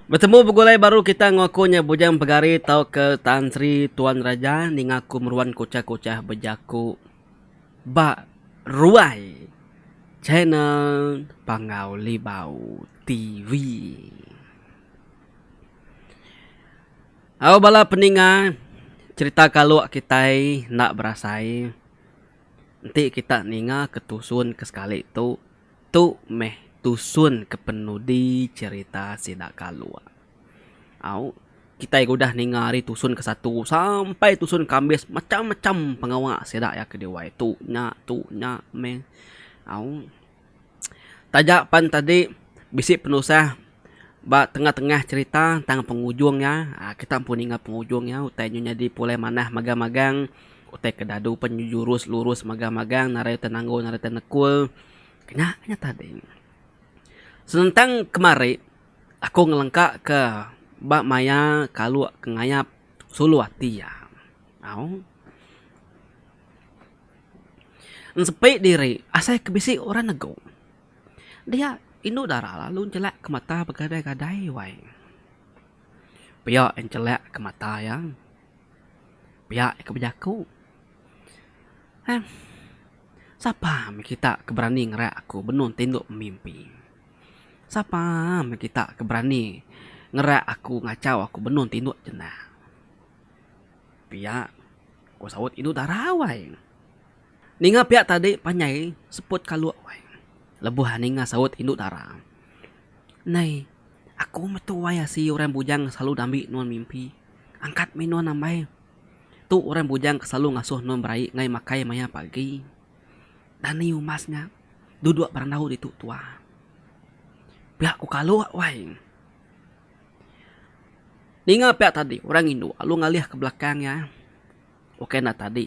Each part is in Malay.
Bertemu begulai baru kita ngakunya bujang pegari tau ke Tan Sri Tuan Raja ni ngaku meruan kocah-kocah bejaku ba ruai channel Pangau Libau TV. Aw bala peninga cerita kalau kita nak berasai nanti kita ninga ketusun ke sekali tu meh tusun ke penudi cerita sidak kalua. Au kita udah ningari tusun ke satu sampai tusun kambis macam-macam pengawa sedak ya ke dewa tu nya me au tajapan tadi bisik penusah ba tengah-tengah cerita tentang penghujungnya. Kita pun ingat penghujungnya utainya jadi pulai manah magang-magang utai kedadu penjurus lurus magang-magang narai tenanggo narai tenekul kena tadi senentang kemari aku ngelengkak ke Bak Maya kalau kengayap sulu hati ya. Au. Sepi diri, asai kebisi orang nego. Dia inu darah lalu celak ke mata bergadai-gadai wai. Pihak yang celak ke mata ya. Pihak ke bejaku. Siapa kita keberani ngerak aku benun tinduk mimpi. Siapa kita keberani ngerak aku ngacau aku benun tinduk jenah. Pihak ku sawut itu darah wai. Ninga pihak tadi panyai seput kaluak wai. Lebuh ninga sawut induk darah. Nai, aku metu wai si orang bujang selalu dambi nuan mimpi. Angkat minuan nambai. Tu orang bujang selalu ngasuh nuan berai ngai makai maya pagi. Dan ni umasnya duduk berenau di tu tua. Pihak ku kaluak wai. Ninga pihak tadi orang Indo lalu ngalih ke belakangnya. Oke nah tadi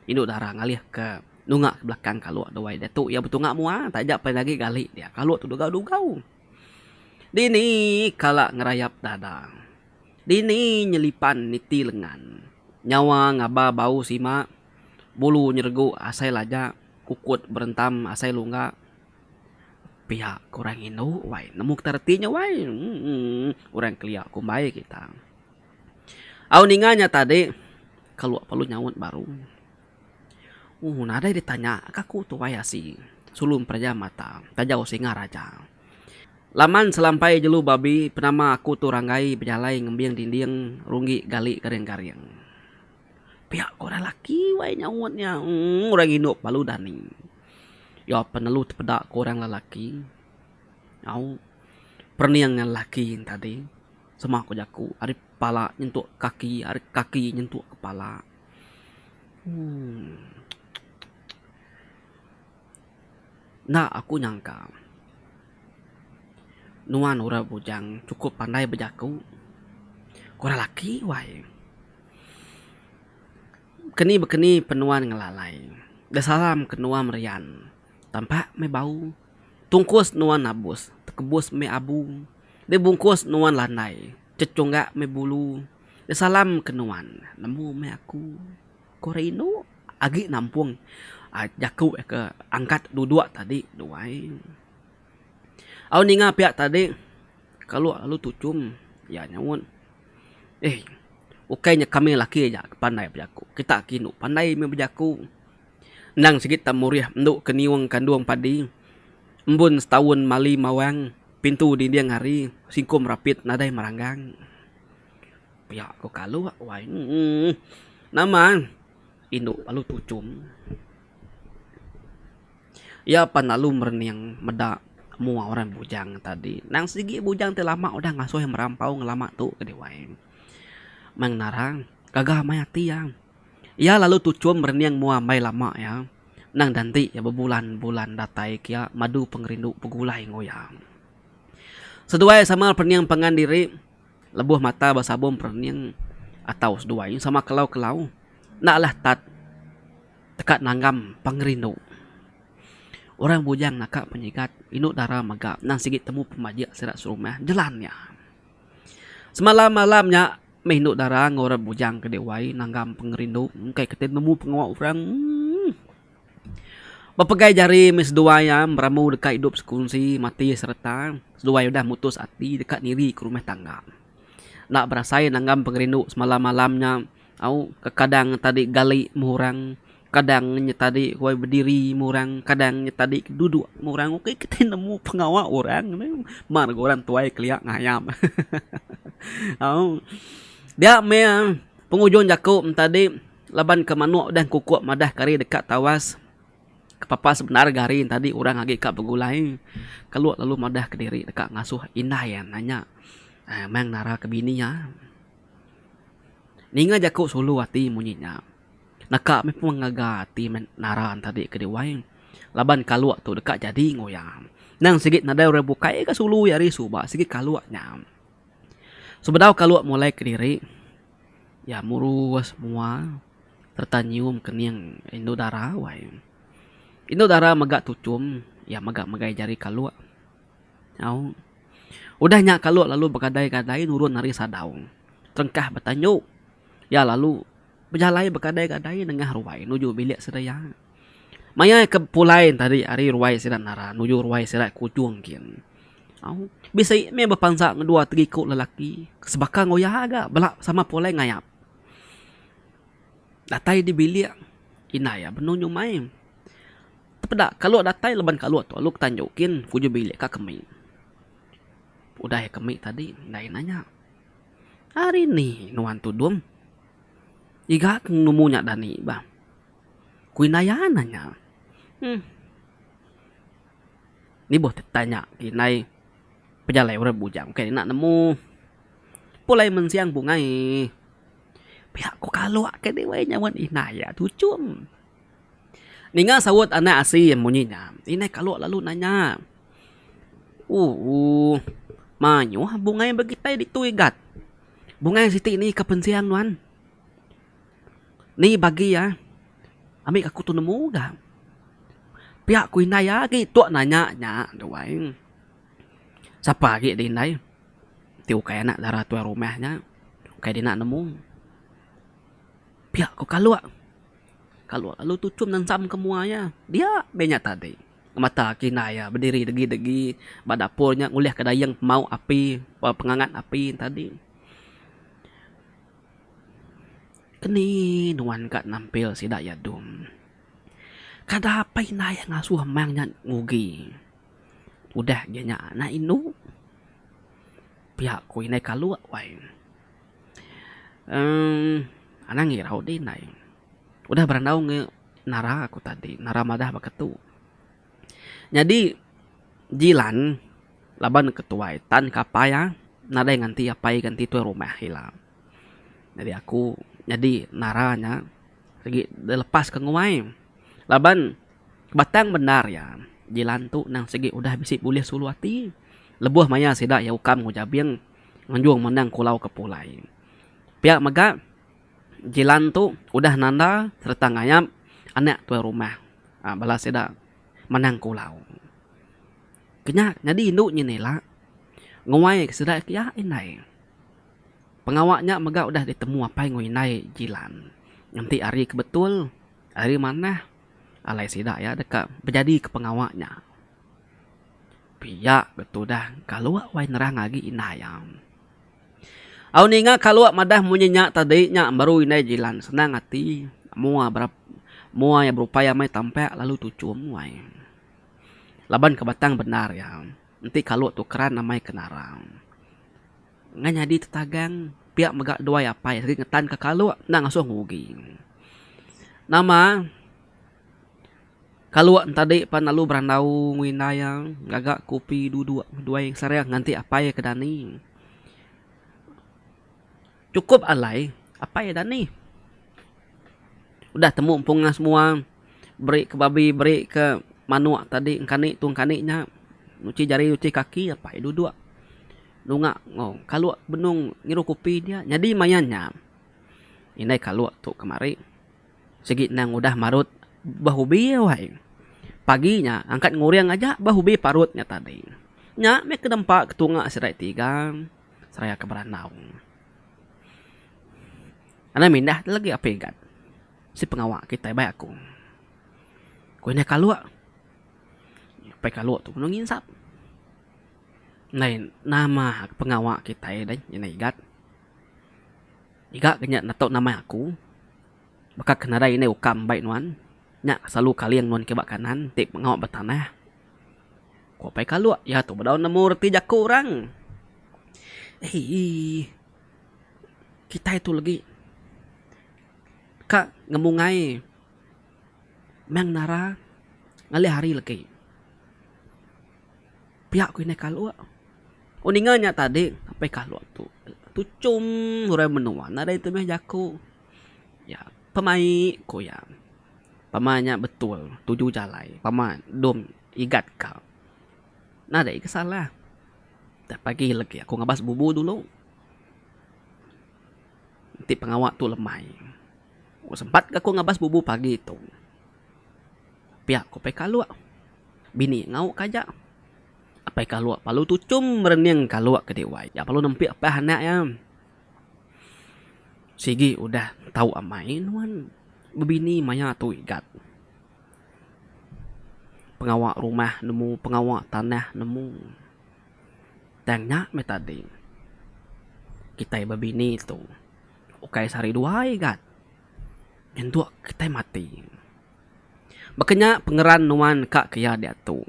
Indo darah ngalih ke nunga ke belakang kalau doai dia tu ya betul ngak mua tajak pai lagi gali dia kalau tu dugau-dugau. Dini kalak ngerayap dada. Dini nyelipan niti lengan. Nyawa ngaba bau sima bulu nyergu asai laja kukut berentam asai lunga. Pihak kurang Indo wai nemu tertinya wai. Orang kelia kumbai kita. Au ninganya tadi kalau perlu nyawut baru. Nada ditanya kaku tu wayasi sulum praja mata tajau singa raja. Laman selampai jelu babi penama aku tu ranggai berjalai ngembiang dinding runggi gali garing-garing. Pihak korang laki wai nyawutnya. Orang Indo palu dani. Ya penelu tepedak korang lelaki. Au perniang lelaki tadi. Semua aku jaku. Hari kepala nyentuk kaki. Hari kaki nyentuk kepala. Nah aku nyangka. Nuan orang bujang cukup pandai berjaku. Korang laki wai. Keni penuan ngelalai. Desalam kenuan merian. Tampak me bau. Tungkus nuan nabus. Tekebus me abu. Dia bungkus nuan landai. Cecunggak me bulu. Dia salam kenuan. Nemu me aku. Korino. Agi nampung. Jaku ke angkat dua tadi. Duai. Au ninga pihak tadi. Kalau lalu tucum. Ya nyawun. Ukainya kami laki aja pandai berjaku. Kita kinu pandai me berjaku. Nang sikit tamuriah nduk keniwang kanduang padi. Embun setahun mali mawang. Pintu di diang hari. Singkum rapit nadai maranggang. Pihak ko kalu wai. Nama induk lalu tucum. Ya panalu merniang medak mua orang bujang tadi. Nang sigi bujang telama udah ngasuh yang merampau ngelama tu ke dewai. Mang narang gagah mayati yang. Ya lalu tucum merniang mua mai lama ya. Nang danti ya berbulan-bulan datai kia madu pengerindu pegulai ngoyang. Seduai sama perniang pengan diri. Lebuh mata basabom perniang atau seduai sama kelau-kelau. Naklah tat tekat nanggam pengerindu. Orang bujang nakak penyikat inuk darah magap nang sigit temu pemajak serak serumah jalannya. Semalam-malamnya Mehinduk darah ngorang bujang ke dewai nanggam pengerindu. Kayak ketemu pengawa orang. Bapagai jari mis dua ya meramu dekat hidup sekunsi mati serta sedua udah mutus hati dekat niri ke rumah tangga. Nak berasai nanggam pengerindu semalam-malamnya au kadang tadi gali murang kadang tadi kue berdiri murang kadang tadi duduk murang oke kita nemu pengawal orang mar orang tuai keliak ngayam. Au dia me penghujung jakuk tadi laban ke manuk dan kukuk madah kari dekat tawas papa sebenar garin tadi orang lagi kat begulai keluar lalu madah ke diri dekat ngasuh indah ya nanya mang nara ke bininya ninga jakuk sulu hati munyinya nakak me pun ngagati naran tadi ke diwai laban kaluak tu dekat jadi ngoyam nang sigit nada rebu kai ka sulu ya risu ba sigit kaluaknya sebedau kaluak mulai ke diri ya murus semua tertanyum kening indo darah wai indo darah magak tucum ya magak magai jari kaluak au udah nyak kaluak lalu berkadai-kadai nurun nari sadau trengkah bertanyu ya lalu berjalai berkadai-kadai nengah ruai nuju bilik sedaya maya ke pulain tadi ari ruai sirat nara nuju ruai sirat kujung kin au bisa me berpangsa ngedua tegikuk lelaki sebakang ngoyah agak belak sama pulai ngayap datai di bilik inaya benunyu main tepedak kalau datai leban kalau tu lu tanjukin kuju bilik ka kemi udah ya kemi tadi nai nanya hari ni nuan tudum iga numunya dani ba kuinaya nanya ni boh tanya kinai pejalai ora bujang kayak nak nemu pulai mensiang bungai pihak ko kalau ke dewe nyawan inaya tucum ninga sawut anak asim munyinya inai kalau lalu nanya manyu bungai begitai dituigat bungai siti ni kepensiang nuan ni bagi ya amik aku tu nemu dah pihak ku inaya ki tua nanya nya doain siapa lagi di inai tiu kayak anak darah tua rumahnya kayak dia nak nemu pihak ku kalau lalu tucum dan sam kemuanya dia banyak tadi mata kinaya berdiri degi-degi badapurnya nguliah kedayang mau api pengangat api tadi keni nuan kat nampil sidak yadum kada apa inaya ngasuh mangnya ngugi udah dia anak inu pihak ku inai kaluak wai anang ngirau di nai udah berandau nge nara aku tadi nara madah baketu jadi jilan laban ketuai tan kapaya nada yang ganti apai ganti tu rumah hilang jadi aku jadi naranya lagi lepas ke nguai laban batang benar ya jilan tu nang segi udah bisik boleh suluati lebuh maya sidak ya ukam ngujabiang nganjuang menang kulau ke pulai pihak maga jilan tu udah nanda serta ngayam anak tua rumah balas seda menang kulau kenyak jadi induk nyinela nguai seda ya inai pengawaknya mega udah ditemu apa yang inai jilan nanti hari kebetul hari mana alai seda ya dekat berjadi ke pengawaknya pihak betul dah kalau wai nerang lagi inayam au ninga kaluak madah munyinya tadi nya baru inai jilan senang hati mua ya berupaya mai tampak lalu tucum wai laban ke batang benar ya nanti kaluak tukeran namai kenarang nganya di tetagang pihak megak dua ya apa ya segi ngetan ke kaluak nang ngasuh ngugi nama kaluak tadi pan lalu berandau winayang gagak kopi dua yang sareng nganti apa ya kedani cukup alai apa ya Dani udah temu empungan semua beri ke babi beri ke manuak tadi engkani tung kaniknya nuci jari nuci kaki apa ya duduk nunga kalau benung ngiru kopi dia jadi mayannya inai kalau tu kemari segi nang udah marut bahubi wai paginya angkat nguriang aja bahubi parutnya tadi nya me ke dempak ketunga serai tiga seraya ke beranau ana mindah lagi apa ingat si pengawak kita baik aku Ko ina kalua. Pai kalua tu no nginsap. Này nama pengawak kita đấy, ini igat. Igat kanya nato nama aku. Baka kenara ini ukam baik nuan. Nya selalu kalian nuan ke bak kanan, tik pengawak bertanah. Ko pai kalua, ya tu badaw nemu reti jaku orang. Kita itu lagi Kak ngemungai Mang nara ngali hari lagi. Pihak ku ini kalua. Uninganya tadi sampai kalua tu cum hurai menua nada itu meh jaku. Ya pemai ko ya. Pamanya betul 7 jalai. Pama dom igat kau. Nada ik salah. Tak pagi lagi aku ngabas bubu dulu. Nanti pengawak tu lemai. Sempat aku ngabas bubu pagi itu. Pihak ko pe kalua. Bini ngau kaja. Apa kalua palu tu cum merenyang kalua ke dewai. Ya palu nempi apa anak ya. Sigi udah tahu amain wan. Bebini maya tu igat. Pengawak rumah nemu, pengawak tanah nemu. Tangnya me tadi. Kita bebini tu. Ukai sehari 2 igat. Yang kita mati. Makanya pengeran nuan kak kaya dia tu.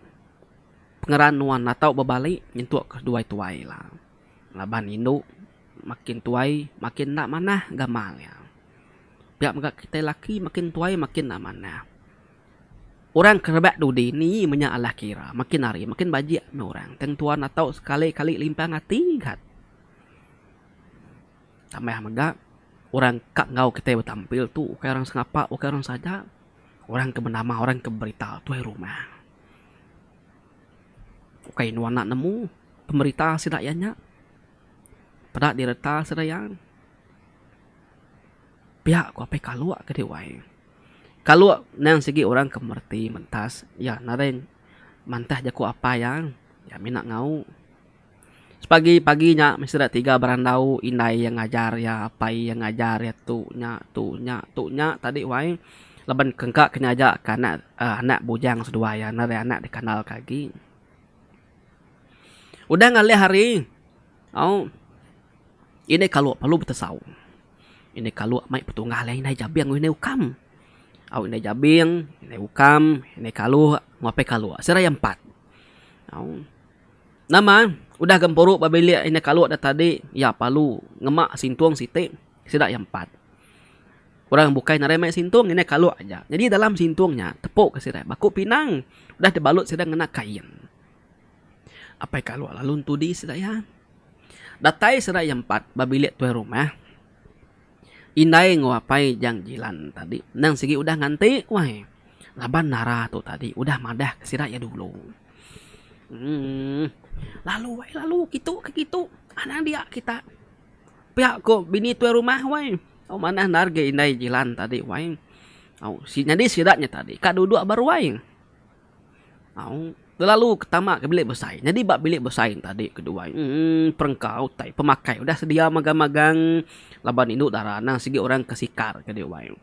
Pengeran nuan natau berbalik nyentuk kedua tuai lah. Laban induk makin tuai makin nak manah gamal ya. Biar megak kita laki makin tuai makin nak manah. Orang kerebak dudi ni menyak Allah kira makin hari makin bajik me orang. Teng tuan natau sekali-kali limpang hati gat. Tambah megak orang kak ngau kita bertampil tu ukai orang sengapa ukai orang saja. Orang ke bernama orang ke berita tuai rumah. Ukai nuan nak nemu pemberita sidayanya. Pada direta sedayang. Pihak ku apa kalua ke dewai. Kalua nang segi orang kemerti mentas. Ya naren mantah jaku apa yang. Ya minak ngau. Pagi-paginya mesti ada 3 berandau indai yang ngajar ya apa yang ngajar ya tu nya tadi wai. Laban kengkak kena ajak anak bujang sedua ya nare anak dikenal kaki. Udah ngalih hari. Ini kalau perlu bertesau. Ini kalau mai petunggal lain ini jabiang ini ukam. Ini jabiang, ini ukam, ini kalau ngapai kalau. Serai 4. Nama udah gempuruk babili ini kalau dah tadi ya palu ngemak sintuang site sedak 4. Orang bukai narai mai sintung ini kalau aja. Jadi dalam sintuangnya tepuk ke sirai baku pinang udah dibalut sedang kena kain. Apa kalau lalu tudi sedaya. Datai serai 4 babili tuai rumah. Indai ngapai jang jilan tadi. Nang segi udah nganti wah. Laban nara tu tadi udah madah ke sirai ya dulu. Lalu gitu ke gitu. Anak dia kita. Pihak ko bini tuai rumah wah. Mana narge indai jilan tadi wai. Jadi sidatnya tadi kak duduk baru wai. Lalu ketama ke bilik bersaing. Jadi bak bilik bersaing tadi kedua. Perengkau tai pemakai udah sedia magang-magang laban induk darana segi orang kesikar ke dia wai.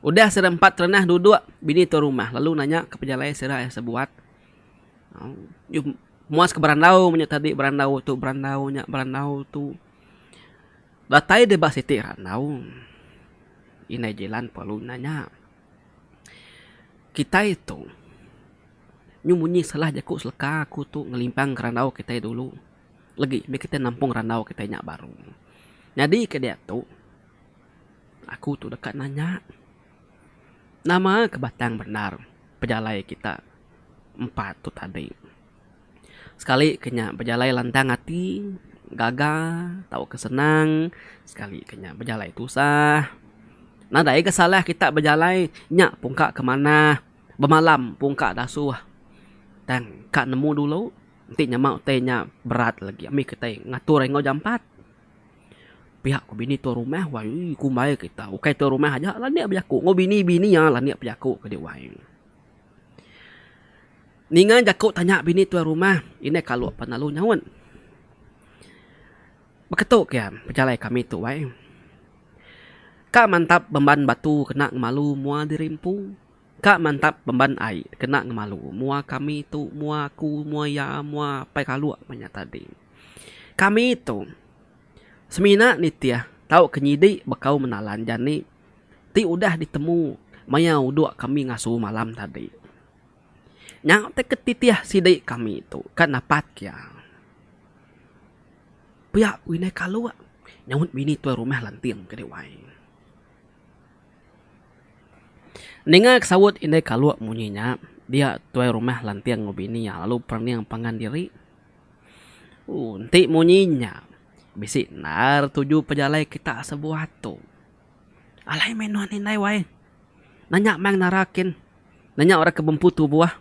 Udah serempat renah duduk bini tu rumah. Lalu nanya ke pejalai serah yang sebuat. Muas ke berandau punya tadi berandau tu. Datai de bak siti ranau. Inai jalan perlu nanya. Kita itu nyumunyi salah jaku selaka aku tu ngelimpang ke ranau kita dulu. Lagi kita nampung ranau kita nyak baru. Jadi ke dia tu aku tu dekat nanya. Nama kebatang benar pejalai kita 4 tu tadi. Sekali kenya pejalai lantang hati, gagah, tahu kesenang, sekali kenya berjalai tusah. Nada ke salah kita berjalai nyak pungka ke mana, bermalam pungka dasuh. Dan kak nemu dulu, nanti mau tanya berat lagi. Ami kita ngatur ngau jam 4. Pihak ku bini tu rumah wah kumbai kita. Ukai tu rumah aja lah niat berjaku. Ngau bini ya lah niat berjaku ke dia wai. Ningan jaku tanya bini tu rumah, ini kalau apa nalu nyawan. Beketuk ya, berjalai kami tu wai. Kak mantap beban batu kena malu mua dirimpu. Kak mantap pemban ai kena ngemalu. Mua kami tu, mua aku, mua ya, mua pai kaluak banyak tadi. Kami itu semina nitia tahu kenyidi bakau menalan jani ti udah ditemu maya uduk kami ngasuh malam tadi. Nyang te ketitiah sidai kami itu kan napat kya. Pihak winai kaluak nyawut bini tua rumah lantiang ke dewai. Ninga kesawut indai kaluak munyinya dia tua rumah lantiang ngobini ya lalu perniang pangan diri. Nanti munyinya bisi nar tuju pejalai kita sebuah tu. Alai menuan indai wai. Nanya mang narakin. Nanya orang kebemputu buah.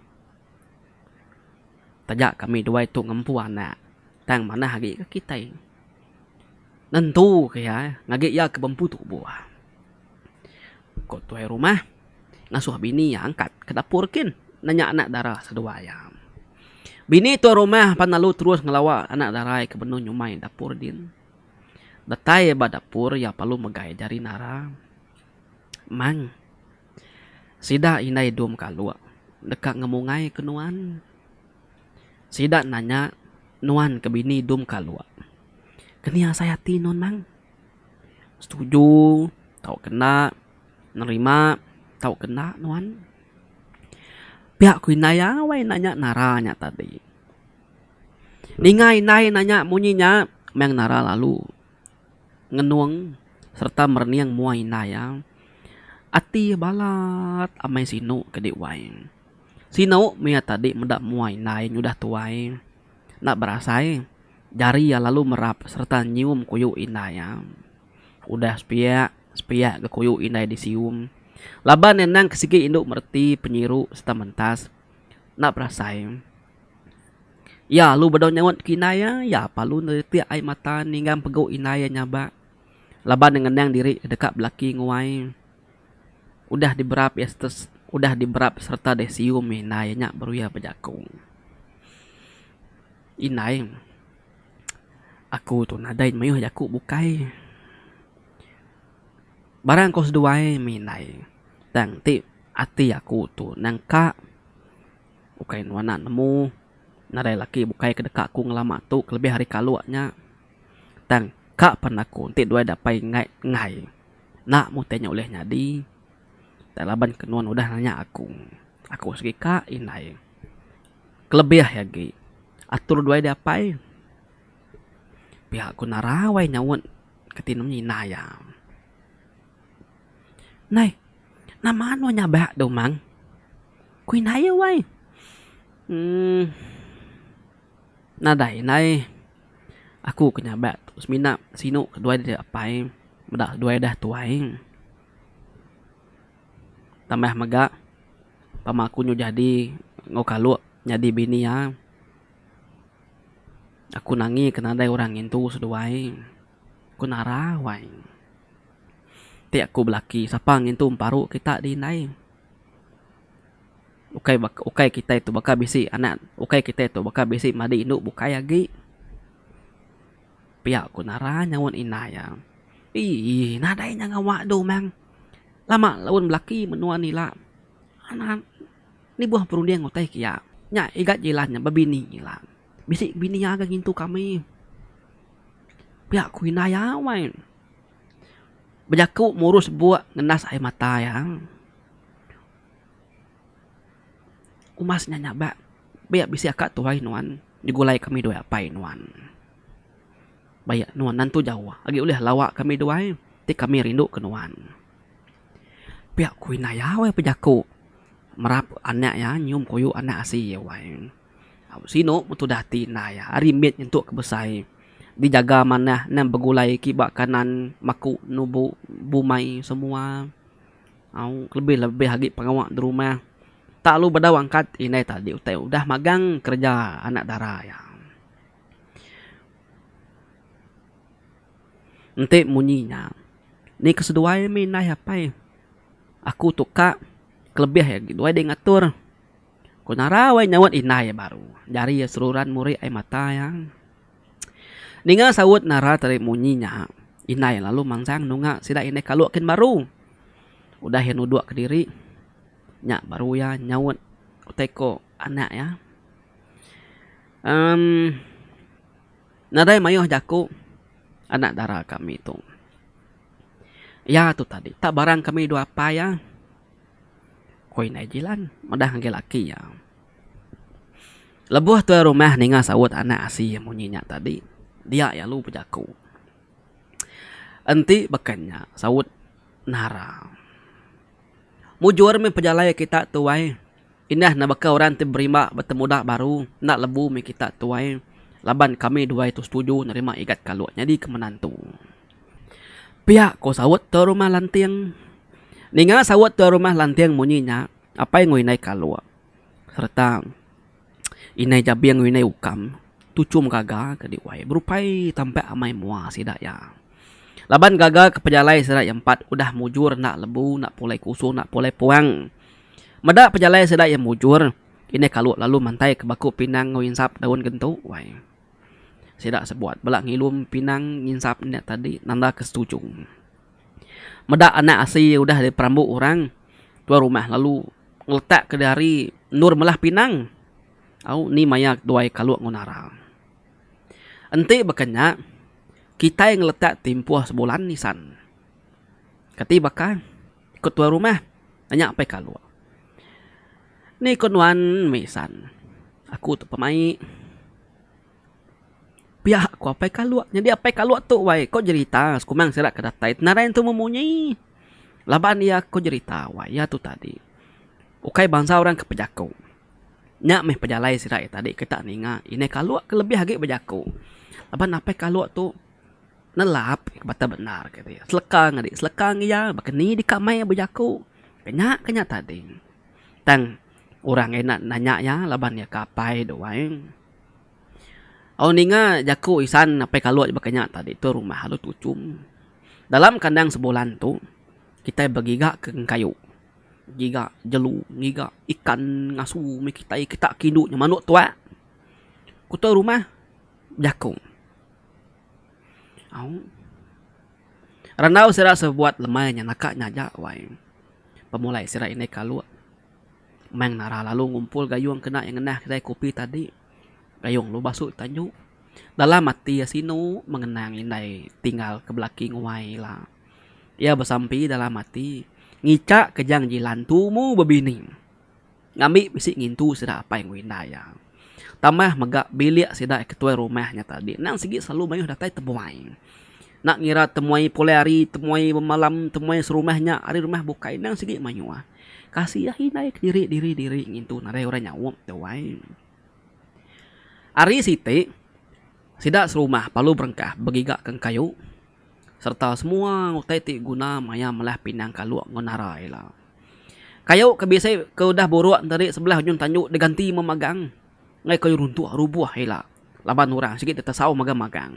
Tajak kami dua itu ngempu anak. Tang mana hagi ke kita. Nentu kaya ngagi ya kebemputu buah. Kok tuai rumah ngasuh bini yang angkat ke dapur kin. Nanya anak darah sedua ayam. Bini tuai rumah panalu terus ngelawa anak darah ke benuh nyumai dapur din. Datai ba dapur ya palu megai jari nara. Mang. Sida inai dum kalua. Dekat ngemungai kenuan. Sida nanya nuan ke bini dum kalua. Kenia saya tinon mang. Setuju. Tahu kena. Nerima. Tahu kena nuan. Pihak ku inaya wai nanya naranya tadi. Ningai nai nanya munyinya. Mang nara lalu. Ngenuang. Serta merniang mua inaya. Ati balat amai sinu ke diwai. Sinu mia tadi mendak muai nain udah tuai. Nak berasai. Jari ya lalu merap serta nyium kuyu inaya. Udah spia ke kuyu inaya disium. Laban nenang kesiki induk merti penyiru serta mentas. Nak berasai. Ya lu bedau nyawat kinaya. Ya palu nerti ai mata ninggam pegau inaya nyaba. Laban dengan diri dekat belaki nguai. Udah diberap ya udah diberap serta desium inaynya baru ya bejakung. Inay. Aku tu nadain mayuh jaku bukai. Barang kos duai minay. Tang ti ati aku tu nangka. Bukai nuana nemu. Nadai laki bukai kedekak ku ngelama tu kelebih hari kaluaknya. Tang kak panaku ti duai dapai ngai. Nak mu tanya oleh nyadi. Laban kenuan udah nanya aku. Aku segi kak inay. Kelebih ya gi. Atur duai dapai. Pihak ku narawai nyawut ketinam inaya. Nay. Nama anu nyabak do mang. Ku inaya wai. Nadai nay. Aku kenyabak. Terus mina sinu kedua dia apai. Bedak dua dah tuai. Tambah mega pamaku nyu jadi ngokalu jadi bini ya. Aku nangi kena ada orang itu seduai. Aku narawai. Ti aku belaki sapang itu paru kita di nai. Ukai kita itu baka bisi anak. Ukai kita itu baka bisi madi induk bukai lagi. Pihak aku narah nyawon inaya. Ih nadai ngawak do mang. Lama lawan belaki menua nila. Anak ni buah perundian ngotai kia. Nya igat jelasnya babini nila. Bisik bini agak ngintu kami. Pihak ku inaya wain. Bejaku murus buat ngenas air mata ya. Umasnya nyabak. Biar bisa akak tuai nuan. Digulai kami dua apai nuan. Bayak nuan nantu jauh. Agi oleh lawak kami dua. Ti kami rindu ke nuan. Pihak ku inaya wai pejaku. Merap anak ya. Nyium kuyu anak asih ya wai. Sino mutu dati naya. Arimit untuk kebesai. Dijaga mana nan begulai kibak kanan maku nubu bumai semua. Lebih lagi pengawak di rumah. Tak lu beda angkat ini tadi udah magang kerja anak darah ya. Nanti munyinya. Ni keseduai minai apa? Aku tuka kelebih ya gitu. Dia ngatur. Ku narawai nyawat inai baru. Jari ya seruran muri ai mata yang. Ninga sawut nara tari munyinya. Inai lalu mangsang nunga sida inai kaluakin baru. Udah yang nuduk ke diri. Nyak baru ya nyawut teko anak ya. Nadai mayuh jaku anak dara kami tu. Ya tu tadi, tak barang kami dua apa ya. Koi nai jilan, madah ngge laki ya. Lebuh tu rumah ninga sawut anak asi yang munyinya tadi. Dia ya lu pejaku. Enti bekannya sawut nara. Mujur mi pejalai kita tuai. Indah na baka orang ti berima bertemu dah baru. Nak lebu mi kita tuai. Laban kami dua itu setuju nerima ikat kaluak jadi ke menantu. Pihak ko sawut tu rumah lantiang. Ninga sawut tu rumah lantiang munyinya. Apa yang nguinai kaluak. Serta inai jabiang nguinai ukam. Tucum gaga ke diwai. Berupai tampak amai mua sidak ya. Laban gaga ke pejalai sedak yang 4 udah mujur nak lebu, nak pulai kusung, nak pulai puang. Medak pejalai sedak yang mujur. Ini kalau lalu mantai ke baku pinang nginsap daun gentuk. Wai. Sedak sebuat belak ngilum pinang nginsap ni tadi nanda kesetuju. Medak anak asi udah di perambuk orang. Tua rumah lalu ngeletak ke dari nur melah pinang. Au ni mayak duai kaluak ngonara. Enti bekenyak kita yang letak timpuah sebulan nisan. Kati bakal ikut tua rumah nanya apa kalau. Ni konwan misan. Aku tu pemai. Pihak aku apa kalau. Jadi apa kalau tu wai kau cerita sekumang serak kedatai. Narain tu memunyi. Laban dia kau cerita wai ya tu tadi. Ukai bangsa orang ke pejaku. Nyak meh pejalai serak tadi kita ninga. Ini kalau kelebih hagi pejaku. Laban apa kalau tu nelap bata benar kata ya. Selekang adik, selekang ya, bahkan ni di kamai berjaku. Kenyak tadi. Tang orang enak nanya ya, laban ya kapai doang. Oh ninga jaku isan apa kalau bakanya tadi tu rumah halu tucum. Dalam kandang sebulan tu kita bergiga ke kayu. Giga jelu, giga ikan ngasu mi kita kindu nya manuk tua. Kutu rumah jaku. Ranau sira sebuat lemahnya nakaknya aja wai. Pemulai sira ini kalau meng nara lalu ngumpul gayung kena yang ngenah kedai kopi tadi. Gayung lu basuh tanju. Dalam mati Yasino mengenang indai tinggal ke belakang wai lah. Ia bersampi dalam mati ngicak kejang jilan tumu bebini. Ngambil bisik ngintu sira apa yang windaya. Tambah megak bilik sida ketua rumahnya tadi. Nang segi selalu mayuh datai temuai. Nak ngira temuai pole hari, temuai malam, temuai serumahnya. Hari rumah bukai nang segi mayuh. Kasih ya hinai diri ngintu narai orang nyawuk tuai. Ari siti sida serumah palu berengkah begigak keng kayu. Serta semua utai ti guna maya melah pinang kaluak ngonarai lah. Kayu kebiasai ke udah buruk dari sebelah ujung tanjuk diganti memagang. Ngai kayu runtuh rubuh hela. Laban orang sikit tetasau magang-magang.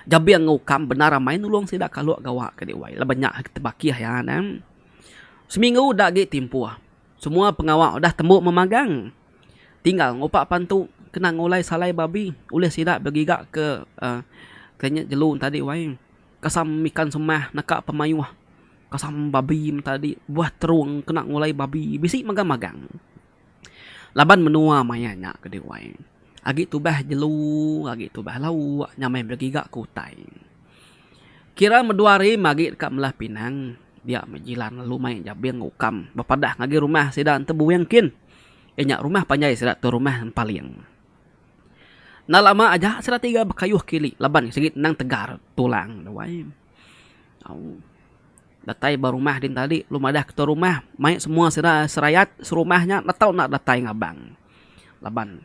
Jabi yang ngukam benar ramai nulung sidak kaluak gawak ke diwai. Labannya kita bakiah ya nam. Seminggu dah gi timpuah. Semua pengawal dah tembuk memagang. Tinggal ngopak pantu kena ngulai salai babi. Uleh sidak bergigak ke kayaknya jelun tadi wai. Kasam ikan semah nakak pemayuah. Kasam babi tadi buah terung kena ngulai babi. Bisik magang-magang. Laban menua mayanya ke diwai. Agi tubah jelu, agi tubah lau, nyamai bergigak kutai. Kira meduari magi dekat melah pinang. Dia menjilan lalu main jabiang ngukam. Bapadah ngagi rumah sida tebu yang kin. Enyak rumah panjai sida tu rumah paling. Nah lama aja sida 3 bakayuh kili. Laban segit nang tegar tulang diwai. Datai barumah din tadi lumadah ke rumah mai semua serayat serumahnya natau nak datai ngabang laban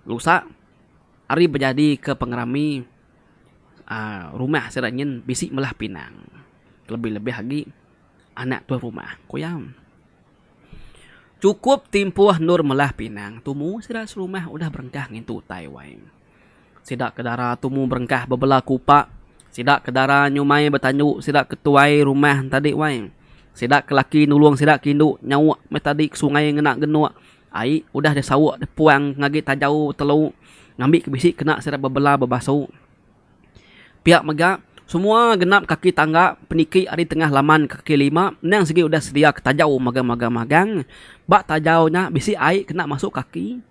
lusa ari berjadi ke pengerami rumah seranyin bisik melah pinang lebih-lebih lagi anak tuan rumah koyam cukup timpuah nur melah pinang tumu sira serumah udah berengkah ngintu taiwai sidak kedara tumu berengkah bebelah kupak. Sidak kedara nyumai bertanjuk sidak ketuai rumah tadi wai. Sidak kelaki nulung sidak kindu nyawak me tadi ke sungai ngena genuak. Ai udah dia sawak dia puang ngagi tajau telu ngambil ke bisik kena sidak bebelah bebasu. Pihak mega Semua genap kaki tangga peniki ari tengah laman kaki 5. Nang segi udah sedia ketajau magang. Bak tajaunya bisi air kena masuk kaki.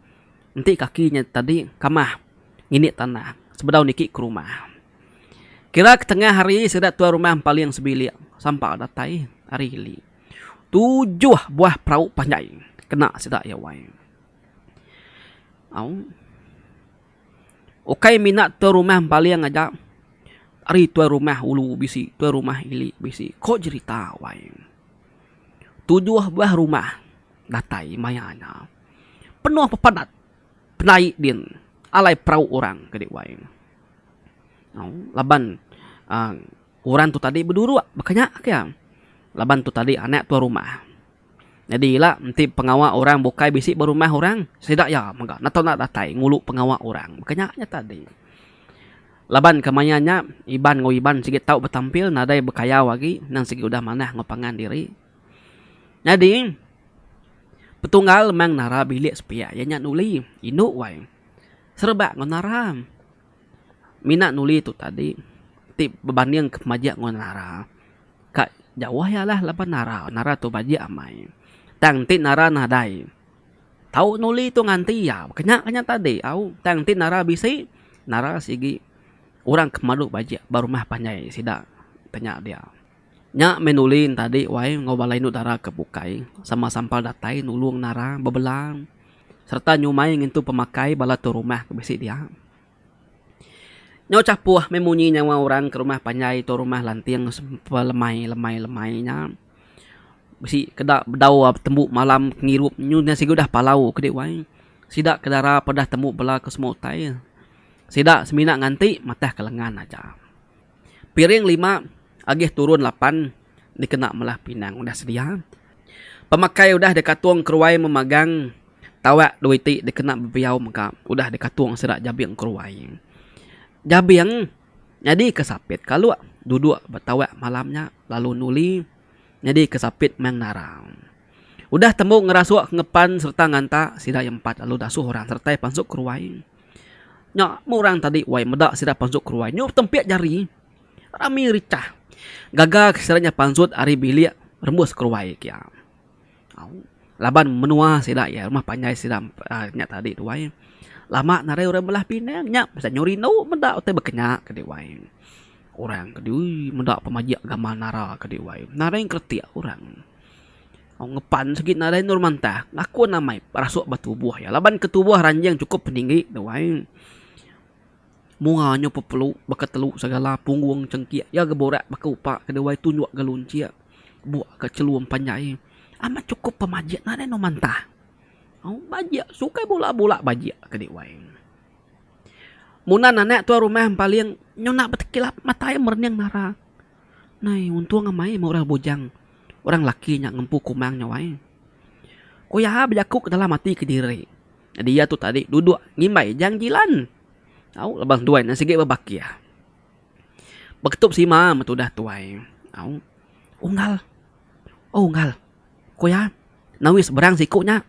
Nanti kakinya tadi kamah ini tanah. Sebedau niki ke rumah. Kira ke tengah hari sedat tua rumah paling sebili sampai datai hari li. 7 buah perahu panjang kena sedak ya wai. Okai minat tua rumah paling aja. Ari tua rumah ulu bisi, tua rumah ili bisi. Kok cerita wai. 7 buah rumah datai mayanya. Penuh pepadat. Penai din. Alai perahu orang ke wai. Laban orang tu tadi berdua makanya kaya. Laban tu tadi anak tua rumah. Jadi lah nanti pengawal orang bukai bisi berumah orang. Sedak ya mangga. Nato nak datai ngulu pengawal orang. Makanya tadi. Laban kemayanya iban sikit tahu bertampil nadai berkaya lagi nang segi udah manah ngopangan diri. Jadi petunggal mang nara bilik sepia ya nuli induk wai. Serba ngonara. Minat nuli tu tadi tip berbanding ke majak ngonara. Kak jauh ya lah laban nara tu bajak amai. Tang ti nara nadai. Tahu nuli tu nganti ya. Kenya tadi tang ti nara bisi nara sigi orang kemadu bajak baru mah panjai sidak tanya dia. Nya menulin tadi wai ngobalai nu dara kebukai sama sampal datai nulung nara bebelang serta nyumai ngintu pemakai bala tu rumah kebisi dia. Nyo capuh memunyi nyawa orang ke rumah panjai tu rumah lantiang lemai-lemainya. Bisi kedak bedau tembuk malam ngirup nyu nya sigu dah palau kede wai. Sidak kedara pedah tembuk bela ke semotai. Sidak semina nganti matah kelengan aja. Piring 5 agih turun 8 dikena melah pinang udah sedia. Pemakai udah dekatuang keruai memagang tawak duiti dikena bebiau maka udah dekatuang sedak jabiang keruai. Jabiang jadi kesapit kalau duduk bertawak malamnya lalu nuli jadi kesapit mang narang. Udah tembuk ngerasuak ngepan serta nganta sidak yang 4 lalu dasuh orang serta pansuk keruai. Nya murang tadi wai medak sida pansut keruai nyu tempiak jari rami ricah gagak siranya pansut ari bilik rembus keruai kia. Laban menua sida ya rumah panjai sida nya tadi tu wai lama nare urang belah pinang nya bisa nyuri no medak teh bekenya ke wai orang ke medak pemajak gamal nara ke wai nara yang kertiak orang ngepan segit nara nur mantah ngaku namai rasuk batu buah ya laban ketubuh ranjang cukup peninggi tu wai. Munganya pepeluk bakat teluk segala punggung cengkiak ya geborak bakupak kedewai tunjuk galuncia buat ke celuam panjai amat cukup pemajak nada no mantah bajak suka bola bajak kedewai munan anak tua rumah paling nyona betekilap matanya merniang nara nai untung ngamai mau orang bojang orang laki nya ngempu kumang nyawai koya bejakuk dalam mati ke diri dia tu tadi duduk ngimbai jang jilan. Labang tuai nasi gek babaki ya. Beketup si ma metudah tuai. Unggal. Unggal. Koya nawis berang sikunya.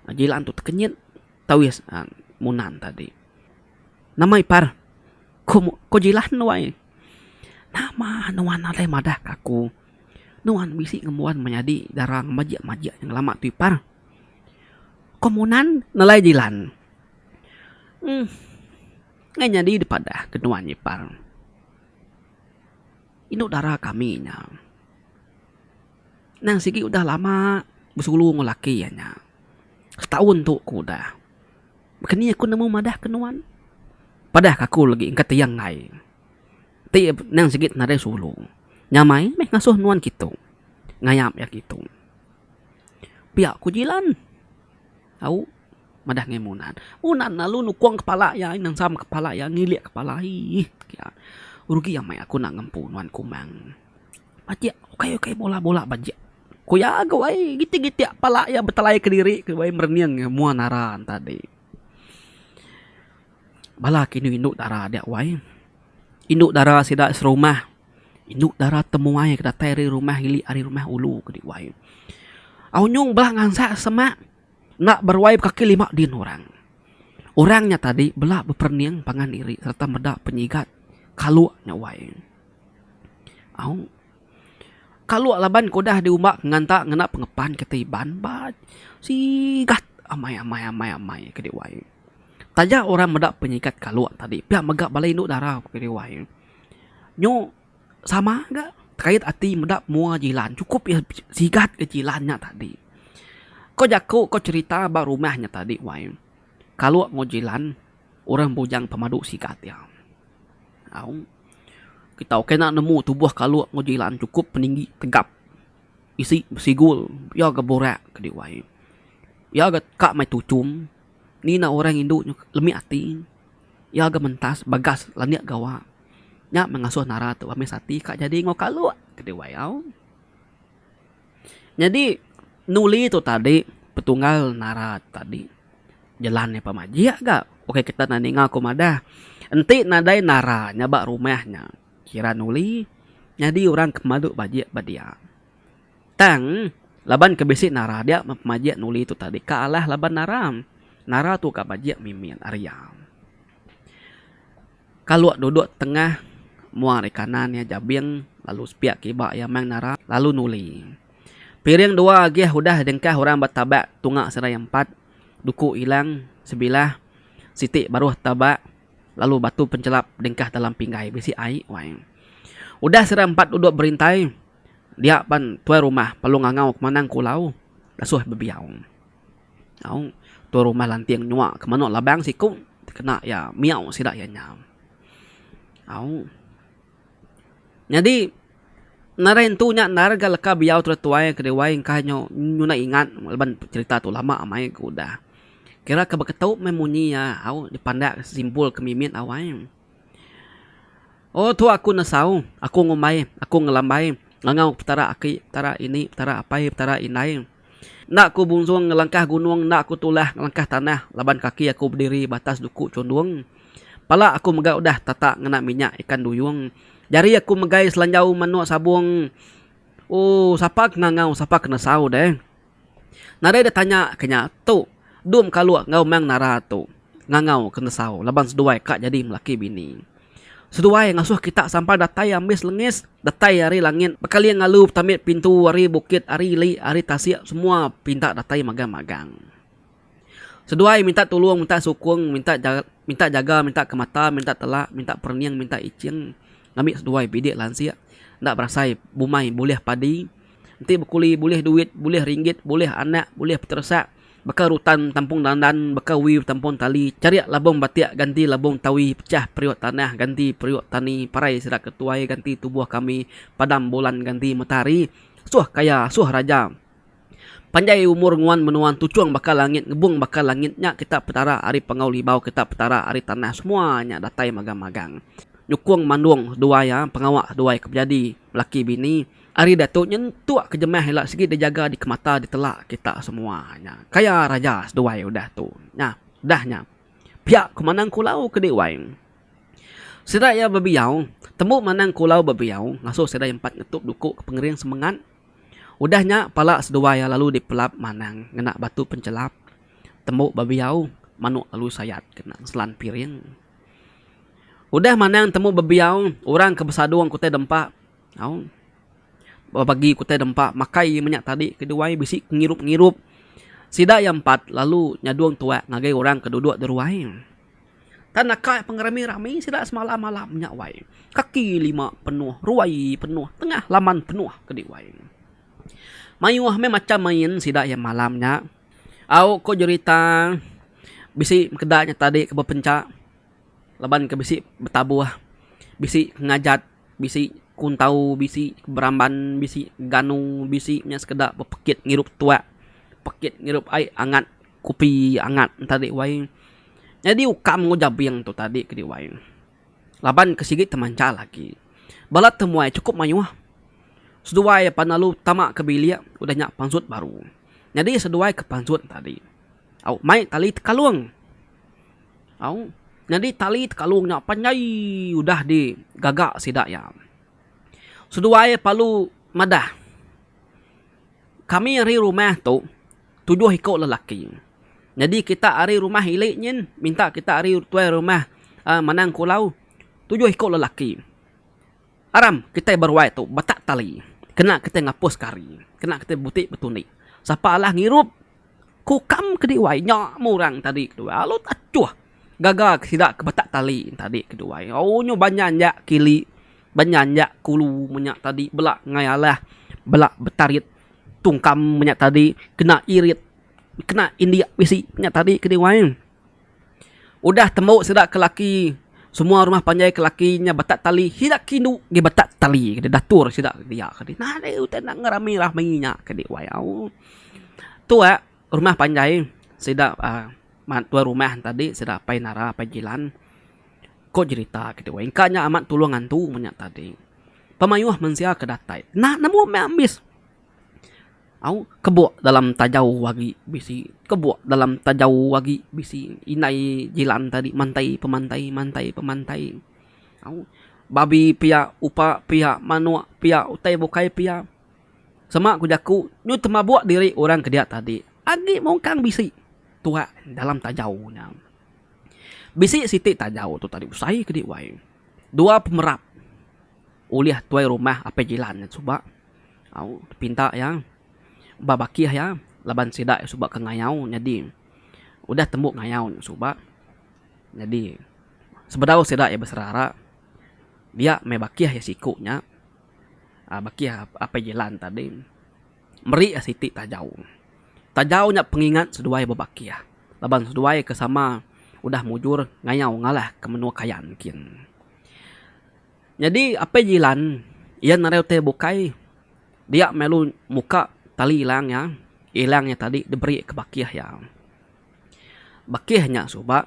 Jilan tu tekenyit. Tawis munan tadi. Nama ipar. Ko jilan tuai. Nama nuan alai madah kaku. Nuan bisi ngemuan menyadi darang majak yang lama tu ipar. Komunan nalai jilan. Ngay nyadi depada keduan ipar. Induk darah kami nya. Nang sigi udah lama bersulu ngelaki ya nya. Setahun tu ku dah. Makanya aku nemu madah kenuan. Padah kaku lagi engkat tiang ngai. Ti nang sigit nare sulu. Nyamai meh ngasuh nuan gitu. Ngayap ya gitu. Piak ku jilan. Madah ngemunan. Unan lalu nukuang kepala ya nang sama kepala ya ngiliak kepala kia. Rugi yang mai aku nak ngempu nuan kumang. Bajak okay bola bajak. Kuya gawai giti kepala ya betalai ke diri ke wai merniang mua naran tadi. Bala kini induk darah dia wai. Induk darah sida serumah. Induk darah temuai ke datai rumah hili ari rumah ulu ke di wai. Au nyung belah ngansa semak. Nak berwaib kaki 5 din orang. Orangnya tadi belak beperniang pangan diri serta medak penyigat kaluak nya wai. Au kaluak laban kodah diumak ngantak ngena pengepan ketiban bat. Sigat amai ke wai. Taja orang medak penyikat kaluak tadi. Pihak megak balai induk darah ke wai. Nyo sama enggak? Terkait hati medak mua jilan. Cukup ya sigat ke jilannya tadi. Kau jago kau cerita ba rumahnya tadi wai. Kaluak ngojilan orang bujang pemadu sigat ya. Au kita oke nak nemu tubuh kaluak ngojilan cukup peninggi tegap. Isi bersigul. Ya geborak ke wai. Ya kak mai tucum. Ni na orang induk lemi hati. Ya mentas bagas laniak gawa. Nya mengasuh nara tu ame sati kak jadi ngokalu gede wayau. Jadi nuli tu tadi petunggal nara tadi. Jalannya pamajia gak? Oke kita naninga kumadah. Enti nadai nara nyabak rumahnya. Kira nuli jadi orang kemadu bajia badia. Tang laban kebesi nara dia pamajia nuli tu tadi kalah laban nara. Nara tu ka bajia mimin Arya. Kaluak duduk tengah muar kanannya jabiang lalu spiak kibak yang mang nara lalu nuli. Piring dua agih udah dengkah orang batabak tungak serai 4 duku hilang sebilah sitik baru tabak lalu batu pencelap dengkah dalam pinggai besi air wang. Udah serai 4 duduk berintai dia pan tuai rumah palu ngangau kemanang kulau lasuh bebiau. Au tuai rumah lantiang nyuak kemana labang sikung kena ya miau sidak ya nyam. Au jadi narain tu nya narga leka biau tertuai ke dewai kanyo nyuna ingat leban cerita tu lama amai ke udah. Kira ke beketau memunyi ya au dipandak simpul kemimin awai. Oh tu aku nasau, aku ngumai, aku ngelambai, ngangau petara aki, petara ini, petara apai, petara inai. Nak aku bungsung ngelangkah gunung, nak aku tulah ngelangkah tanah, laban kaki aku berdiri batas duku condong. Pala aku megak udah tata ngena minyak ikan duyung. Jari aku megai selanjau manu sabung. Oh, siapa ngangau, siapa kena sau deh. Nara dia tanya kenya, tu, dum kaluak ngau mang nara tu. Ngangau kena sau, laban seduai kak jadi melaki bini. Seduai ngasuh kita sampai datai ambis lengis, datai hari langit. Bekali yang ngalup tamit pintu hari bukit, hari li, hari tasik, semua pinta datai magang-magang. Seduai minta tolong, minta sukung, minta jaga, minta kemata, minta telak, minta perniang, minta icing. Ngambil seduai bidik lansia. Ndak berasai bumai boleh padi. Nanti berkuli boleh duit, boleh ringgit, boleh anak, boleh petersak. Bakal rutan tampung dandan, bakal wiu tampung tali. Cari labung batiak ganti labung tawi, pecah periuk tanah ganti periuk tani. Parai sedak ketuai ganti tubuh kami, padam bulan ganti matahari. Suah kaya, suah raja. Panjai umur nguan menuan tucuang bakal langit, ngebung bakal langitnya kita petara hari pengau libau, kita petara hari tanah semuanya datai magang-magang. Nyukung mandung dua ya pengawak dua kejadi laki bini ari datuk nyentuak kejemah helak segi dijaga di kemata ditelak kita semuanya kaya raja dua udah tu nya udahnya pihak kemanang kulau ke dewai sedak ya bebiau temu manang kulau bebiau ngasuh sedak 4 ngetup duku ke pengering semengan udahnya pala sedua ya lalu dipelap manang ngena batu pencelap temu bebiau manuk lalu sayat kena selan piring. Udah manang temu bebiau orang ke besaduang kutai dempak. Au. Bagi kutai dempak makai minyak tadi kedua bisik ngirup-ngirup. Sida yang 4 lalu nyaduang tua ngagai orang keduduk deruai. Tan nakai pengerami-rami sida semalam-malam minyak wai. Kaki 5 penuh, ruai penuh, tengah laman penuh kedewai. Mayuah me macam main sida yang malamnya. Au ko cerita bisi kedanya tadi ke bepencak. Laban ke bisi betabuh, bisi ngajat, bisi kuntau, bisi beramban, bisi ganu, bisi nya sekedar pekit ngirup tua, pekit ngirup ai angat, kopi angat tadi wai. Jadi ukam ngojabiang tu tadi ke wai. Laban kesigit temanca lagi. Balat temuai cukup mayuah. Seduai panalu tamak ke bilia udah nyak pansut baru. Jadi seduai ke pansut tadi. Au mai tali kalung. Au jadi tali kalungnya panjai udah di gagak sidak ya. Seduai palu madah. Kami hari rumah tu 7 ikut lelaki. Jadi kita hari rumah hilik nyen minta kita hari tuai rumah manang kulau tujuh ekor lelaki. Aram kita berwai tu batak tali. Kena kita ngapus kari. Kena kita butik betuni. Siapa lah ngirup. Kukam ke diwai. Nyak murang tadi kedua. Alut acuh. Gagal tidak ke batak tali tadi kedua. Oh nyo banyak nyak kili. Banyak nyak kulu menyak tadi. Belak ngayalah. Belak betarit. Tungkam menyak tadi. Kena irit. Kena India bisi menyak tadi kedua. Udah temu sedak ke laki. Semua rumah panjai ke lakinya batak tali. Hidak kinu di batak tali. Kena datur sedak dia. Nah dia udah nak ngerami rahminya kedua. Tu rumah panjai. Sedak tua rumah tadi. Sedak pai nara pai jilan. Kok cerita kedua. Ingkanya amat tulungan tu menyak tadi. Pemayuh mensia kedatai. Nah namu ambis. Kebuak dalam tajau wagi bisi. Kebuak dalam tajau wagi bisi. Inai jilan tadi. Mantai pemantai. Babi pia upa pia manua pia utai bukai pia. Semak kujaku. Nyu temabuak diri orang kedia tadi. Agi mongkang bisi. Tua dalam tajaunya. Bisi siti tajau tu tadi. Usai kedia wai. Dua pemerap. Uliah tuai rumah apa jilan. Coba. Pinta ya. Babakih ya. Laban sidak ya. Coba ke ngayau. Jadi. Udah tembuk ngayau. Coba. Jadi. Sebedau sidak ya berserara. Dia mebakih ya sikunya. Bakih apa jalan tadi. Meri ya siti tajau. Tajau nya pengingat seduai babakih ya. Laban seduai kesama. Udah mujur ngayau ngalah ke menua kayan kin. Jadi apa jalan. Ia nareu teh bukai. Dia melu muka tali hilang ya. Hilangnya tadi diberi ke bakih ya. Bakihnya coba.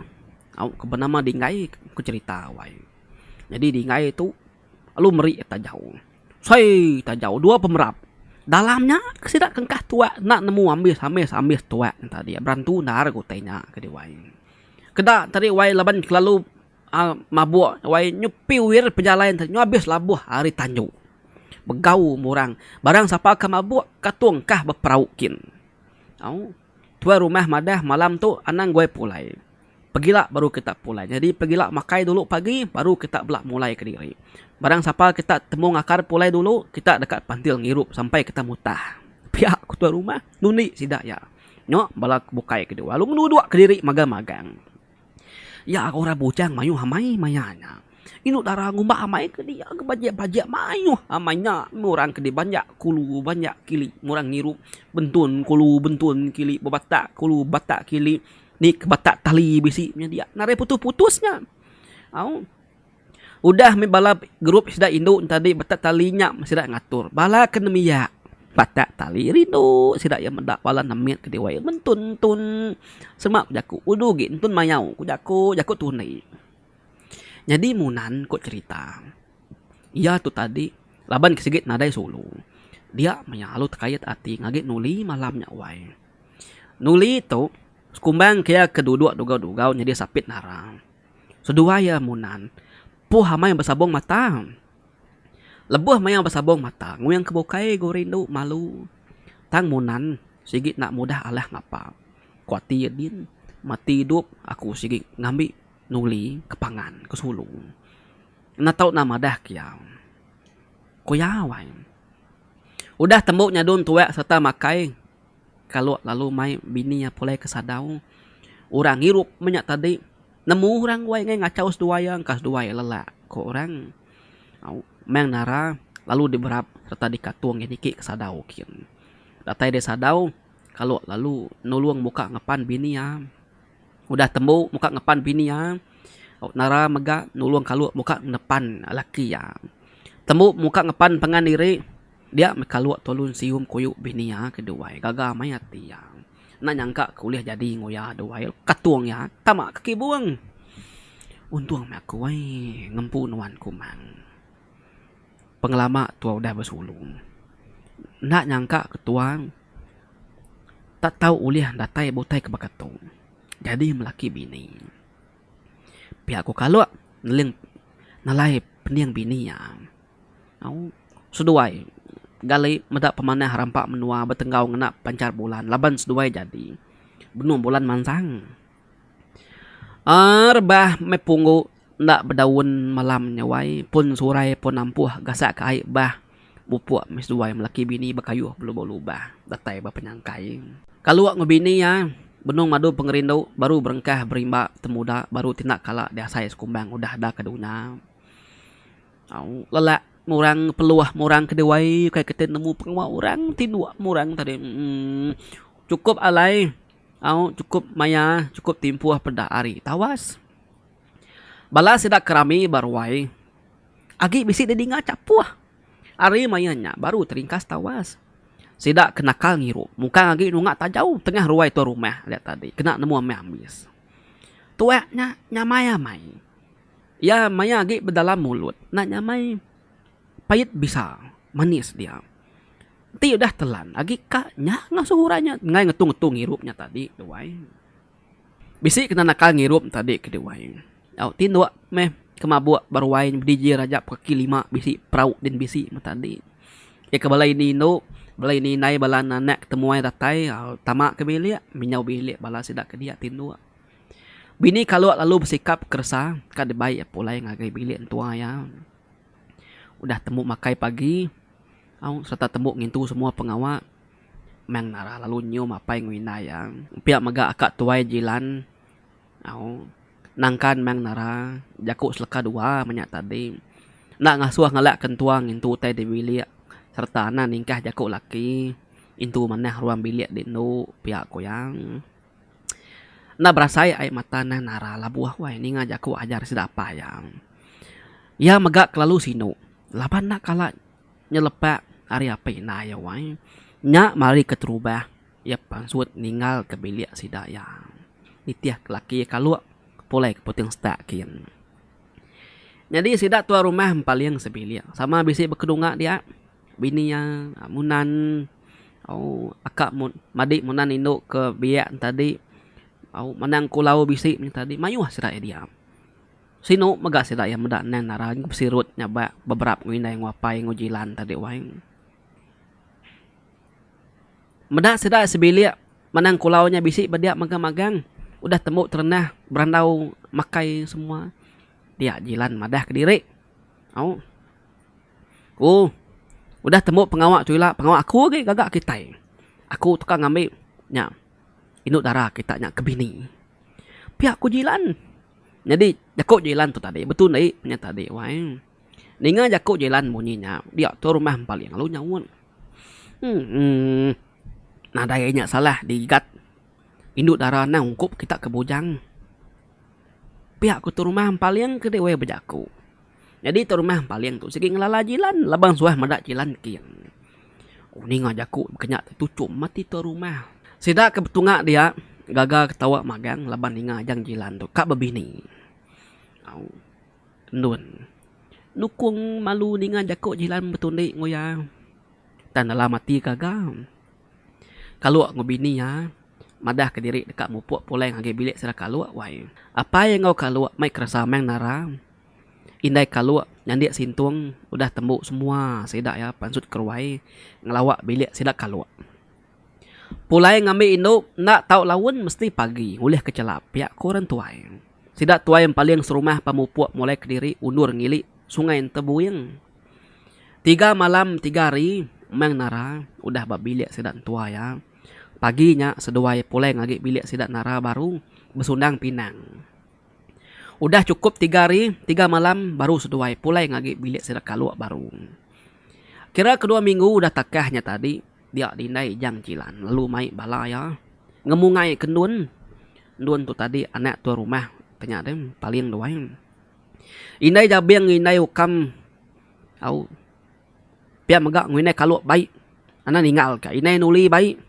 Kebenama dingai ku cerita wai. Jadi dingai itu lu meri tajau. Say tajau dua pemerap. Dalamnya kesidak kengkah tua nak nemu ambis tua tadi berantu nar ku tanya ke diwai. Keda tadi wai laban selalu mabuk wai nyupiwir pejalan tadi habis labuh hari tanju. Begau murang. Barang siapa ka mabuk katung kah beperaukin. Tua rumah madah malam tu anang gue pulai. Pergilah baru kita pulai. Jadi pergilah makai dulu pagi baru kita belak mulai ke diri. Barang siapa kita temu ngakar pulai dulu, kita dekat pantil ngirup sampai kita mutah. Pihak ketua rumah nuni sidak ya. Nyok balak bukai kedua. Lu menuduk ke diri magang-magang. Ya orang bujang mayu hamai mayanya. Inu darah ngumba amai ke dia ke bajak mayu amanya murang ke dia banyak kulu banyak kili murang ngirup bentun kulu bentun kili batak kulu batak kili ni ke batak tali bisiknya dia nare putus-putusnya. Udah me bala grup sudah induk tadi batak talinya masih dak ngatur bala kenemia batak tali rindu sidak yang mendak bala namit ke dewa mentun-tun semak jaku udu gin tun mayau ku jaku tunai. Jadi munan kok cerita. Ia tu tadi laban kesigit nadai sulu. Dia menyalut kayat ati ngagit nuli malamnya wai. Nuli tu kumbang kaya keduduk dugau-dugau jadi sapit narang. Sedua ya munan. Puh hamay yang bersabong mata. Lebuh mayang bersabong mata. Nguyang kebukai gorindu malu. Tang munan sigit nak mudah alah ngapa. Kuati din mati hidup aku sigit ngambil nuli kepangan ke sulung. Na tau nama dah kia. Kuyawai. Udah tembuknya don tuwek serta makai. Kalau lalu mai bini ya pulai kesadau. Orang hirup minyak tadi. Nemu orang wai ngai ngacau sedua yang kas dua ya lelak. Kok orang meng nara lalu diberap serta dikatuang yang dikik kesadau kin. Datai dia sadau kalau lalu nulung muka ngepan bini ya. Udah tembuk muka ngepan bini ya. Nara mega nulung kalau muka ngepan laki ya. Tembuk muka ngepan pengan diri. Dia mekalu tolun sium kuyuk bini ya kedua. Gaga mayat ya. Nak nyangka kuliah jadi ngoya dua katuang ya. Tamak kaki buang. Untung aku ngempu nuan kumang. Pengelama tua udah bersulung. Nak nyangka ketuang. Tak tahu uliah datai botai ke bakatong. Jadi melaki bini. Pihak aku kalau neling nalai peniang bini ya. Seduai. Gali medak pemanah rampak menua betenggau ngenak pancar bulan. Laban seduai jadi. Benung bulan mansang. Rebah mepunggu ndak berdaun malam nyawai pun surai pun nampuh gasak kai bah bupuak mis duai melaki bini bakayuh belubah datai bah penyangkai kaluak ngobini ya benung madu pengerindu baru berengkah berimba temuda baru tindak kala dia saya sekumbang udah ada kedunya lelak murang peluah murang kedewai kayak keten nemu pengwa orang tindu murang tadi cukup alai cukup maya cukup timpuah pada hari tawas bala sidak kerami barwai agi bisi dedinga capuah ari mayanya baru teringkas tawas sidak kenakal ngiru muka agi nunga tajau tengah ruai tu rumah lihat tadi kena nemu ame ambis tuaknya nyamaya mai ya maya agi berdalam mulut nak nyamai pahit bisa manis dia ti udah telan agi kaknya ngasuhuranya ngai ngetung-ngetung ngirupnya tadi duai bisi kena nakal ngirup tadi ke duai tindu meh kemabuk barwain DJ raja kaki 5 bisi prau dan bisi tadi ya kebalai ni no balai ni nai bala nanak temuai datai tamak ke bilik minyau bilik bala sidak ke dia tindu bini kalau lalu bersikap kersa kad baik pulai ngagai bilik tua ya udah temu makai pagi serta temu ngintu semua pengawal meng nara lalu nyium apa yang wina yang pihak maga akak tuai jilan nangkan meng nara jaku seleka dua menyak tadi nak ngasuh ngalak kentuang ngintu teh di bilik serta anak ningkah jaku laki intu maneh ruang bilik dinu pihak koyang na berasai ai mata na nara labuah wai ninga jaku ajar sidapa yang ya maga kelalu sino laban nak kala nyelepak hari apa ina ya wai nya mari keterubah ya pansut ninggal ke bilik sidaya nitiah laki kalau pulai ke puting stakin jadi sidak tua rumah paling sebilik sama bisi berkedungak dia bini yang munan akak madik munan induk ke biak tadi menang kulau bisi tadi mayuh sidak dia sino maga sidak yang medak nang narang sirut nyaba beberapa ngindai ngapai ngujilan tadi waing medak sidak sebilik menang kulaunya bisi bediak magang-magang udah temu terenah berandau makai semua dia jilan madah ke diri udah temu pengawak cuila pengawak aku lagi gagak kita aku tukang ngambil nya induk darah kita nya ke bini pihak aku jilan jadi jakuk jilan tu tadi betul nih nya tadi wah ninga jakuk jilan bunyinya dia tu rumah paling lalu nyawun nadanya salah diigat induk darah na ungkup kita ke bujang pihak ku tu rumah paling ke dewe bejaku jadi tu rumah paling tu segi ngelala jilan labang suah madak jilan kian ni ngajaku kenyak tu cum mati tu rumah sidak ke betungak dia gagal ketawa magang laban ninga jang jilan tu kak bebini ndun nukung malu ninga jakuk jilan betundi ngoya tan dalam mati gagal kalau ngobini ya madah ke diri dekat mupuk pulai ngage bilik sira kaluak wai apa yang kau kaluak mai kerasa meng nara indai kaluak nyandik sintung udah tembuk semua sidak ya pansut kerwai ngelawak bilik sidak kaluak pulai ngambil induk nak tahu lawan mesti pagi ulih kecelap pihak koran tuai sidak tuai yang paling serumah pamupuk mulai ke diri undur ngilik sungai tebuyeng 3 malam 3 hari meng nara udah bab bilik sidak tua ya paginya seduai pulai ngagi bilik sidak nara baru besundang pinang udah cukup 3 hari 3 malam baru seduai pulai ngagi bilik sidak kaluak baru kira kedua minggu udah takahnya tadi dia dindai jang cilan lalu mai bala ya ngemungai kendun ndun tu tadi anak tua rumah tanya dem paling doain indai jabiang indai ukam pia megak ngine kaluak baik anak ningal ka indai nuli baik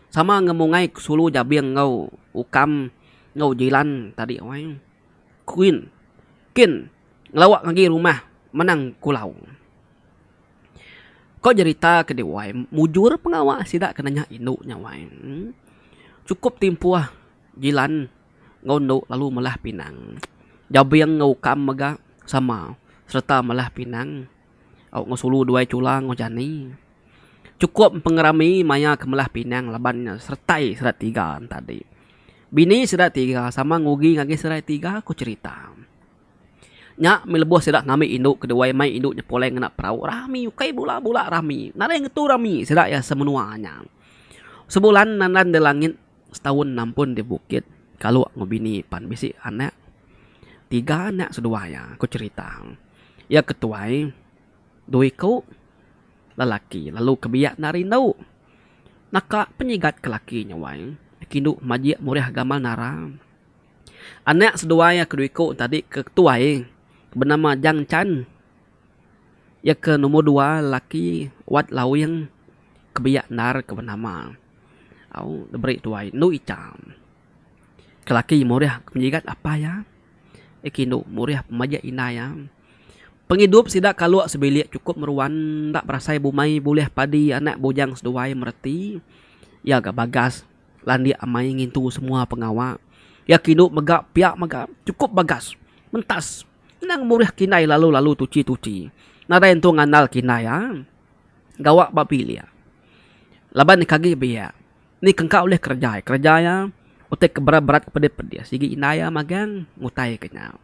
sama ngemungai sulu jabiang ngau ukam ngau jilan tadi wai queen kin ngelawak ngagi rumah menang kulau kok cerita ke dewai mujur pengawak sidak kenanya induknya wai cukup timpuah jilan ngondo lalu melah pinang jabiang ngau ukam mega sama serta melah pinang ngosulu dua culang ngojani cukup pengerami maya kemelah pinang labannya sertai serat 3 tadi bini serat 3 sama ngugi ngagi serat 3 aku cerita Nya melebos sedak ngami induk kedua mai induknya poleng nak perahu rami ukai bola rami. Nada yang itu rami sedak ya semenuanya. Sebulan nanan di langit setahun nampun di bukit. Kalau ngobini pan bisi anak 3 anak seduanya aku cerita. Ya ketuai 2 kau lelaki lalu kebiak narindau. Naka penyigat ke lakinya wai. Kindu majia muriah gamal nara. Anak seduanya kedua kau tadi ketuai bernama Jang Chan. Ya ke nomor 2 laki Wat Lau yang kebiak nar ke bernama au diberi tuai Nu Icam. Kelaki muriah penjigat apa ya? Kindu muriah pemaja inaya. Penghidup sidak kalau sebelik cukup meruan tak berasai bumai boleh padi anak bujang seduai mereti. Ya gak bagas landi amai ngintu semua pengawak. Ya kindu megak piak megak cukup bagas mentas. Nang muriah kinai lalu tuci. Nada yang tu ngandal kinai ya. Gawak bapilia. Laban kagi biya. Ni kengkau oleh kerja ya. Utek keberat kepada pedia. Sigi inaya magang ngutai kenyal.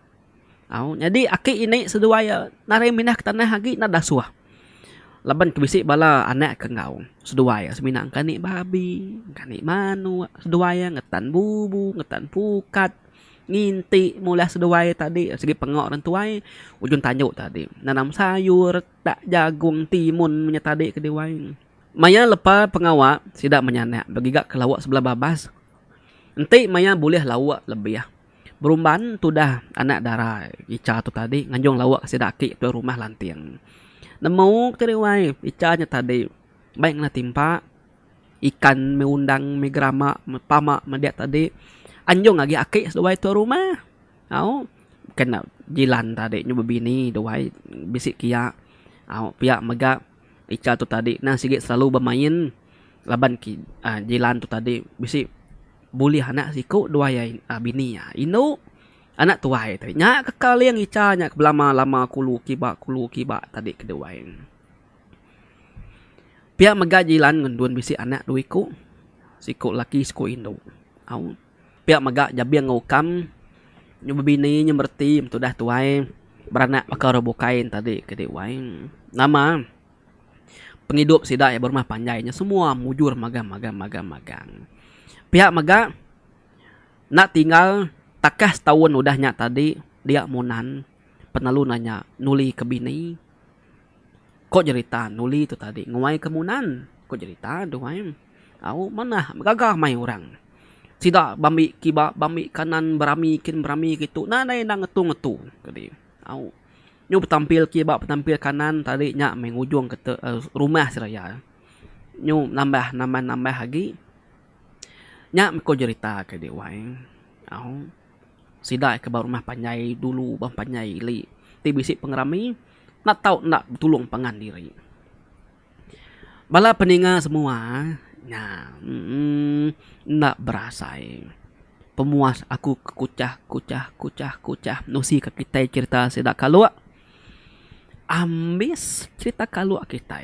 Jadi aki ini seduaya nare minah ke tanah hagi nada suah. Laban kebisik bala anak kengau. Seduaya seminang kanik babi, kanik manu, seduaya ngetan bubu, ngetan pukat, nginti mulai seduaya tadi segi pengok dan tuai ujung tanjuk tadi. Nanam sayur, tak jagung, timun punya tadi ke diwai. Maya lepas pengawak sidak menyanak begigak ke lawak sebelah babas. Nanti Maya boleh lawak lebih ya. Berumban tu dah anak darah Ica tu tadi nganjung lawak sedaki tu rumah lantiang. Nemu teriwai Icanya tadi baik na timpa ikan meundang megrama pama mendiak tadi anjung lagi aki seduai tu rumah. Kena jilan tadi nyoba bini doai bisik kia. Pihak megak Ica tu tadi nah sigit selalu bermain laban ki jilan tu tadi bisik boleh anak siku dua ya bini ya inu anak tuai tadi nya kekal yang Ica nya lama kulu kiba tadi kedua pihak megajilan ngendun bisi anak duiku siku laki siku indo pihak megak jabiang ngukam nyoba bini nyemberti tu dah tuai beranak pakar bukain tadi kedua nama penghidup sidak ya berumah panjainya semua mujur magang pihak mega nak tinggal takas tahun udahnya tadi dia munan penalu nanya nuli ke bini kok cerita nuli tu tadi nguai kemunan kok cerita doain mana gagah mai orang sidak bami kiba bami kanan berami gitu nana yang ngetu kedi nyu tampil kiba tampil kanan tadi nya mengujung ke rumah seraya nyu nambah lagi nya ko cerita ke dia wae. Sidak ke rumah panjai dulu bang panjai li. Ti bisik pengerami nak tahu nak tolong pangan diri. Bala peninga semua nya nak berasai. Pemuas aku kucah nusi ke kita cerita sidak kalau ambis cerita kalau kita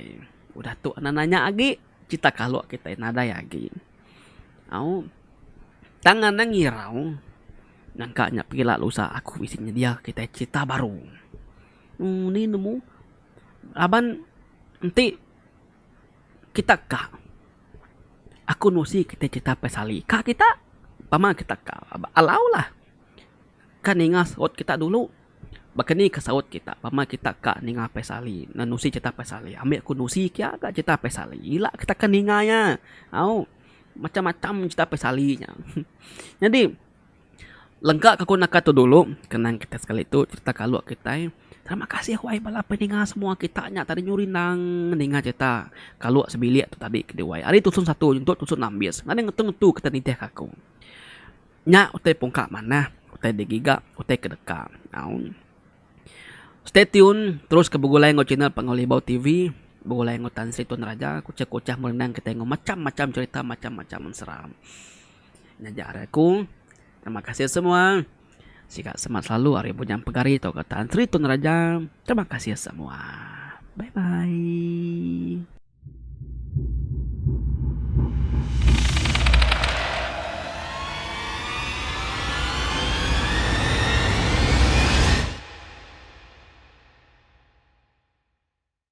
udah tu nanya lagi cerita kalau kita nada lagi. Tangan nang ngirau nangkanya pila lusa aku isinya dia kita cerita baru ni nemu aban nanti kita kak aku nusi kita cerita pesali kak kita pama kita kak alau lah kan ingat saut kita dulu bakani ke saut kita pama kita kak ninga pesali nanusi cerita pesali ambil aku nusi kia kak cerita pesali ila kita kan ninganya macam-macam cerita pesalinya. Jadi lengkap aku nak kata dulu kenang kita sekali itu cerita kalau kita. Terima kasih wai bala peninga semua kita nya tadi nyuri nang ninga cerita kalau sebilik tu tadi ke wai. Ari tusun satu untuk tusun nambis. Ngade ngetu kita niteh aku. Nya utai pungka mana? Utai degiga, utai kedeka. Stay tune terus ke Bugulay Ngo channel Pangolibau TV. Boleh ngotan Sri Tun Raja kucah-kucah merenang kita tengok macam-macam cerita macam-macam seram. Ngajar aku. Terima kasih semua. Sikat semangat selalu hari punya pegari atau kata Sri Tun Raja. Terima kasih semua. Bye bye.